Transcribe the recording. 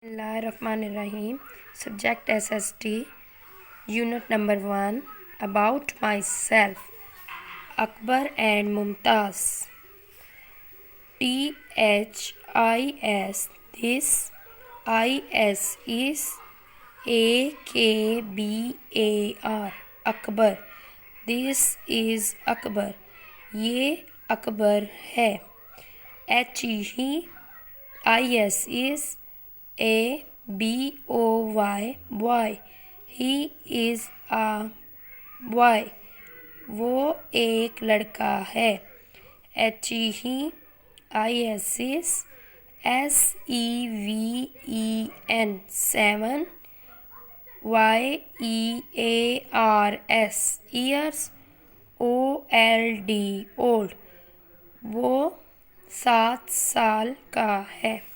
Bismillahirrahmanirrahim. Subject SST. Unit number 1. About myself. Akbar and Mumtaz. THIS. This. IS is. AKBAR. Akbar. This is Akbar. ये अकबर है. HE. IS is. ABOY boy. He is a boy. वो एक लड़का है. HEIS is SEVEN 7. YEARS ears. OLD old. वो 7 साल का है.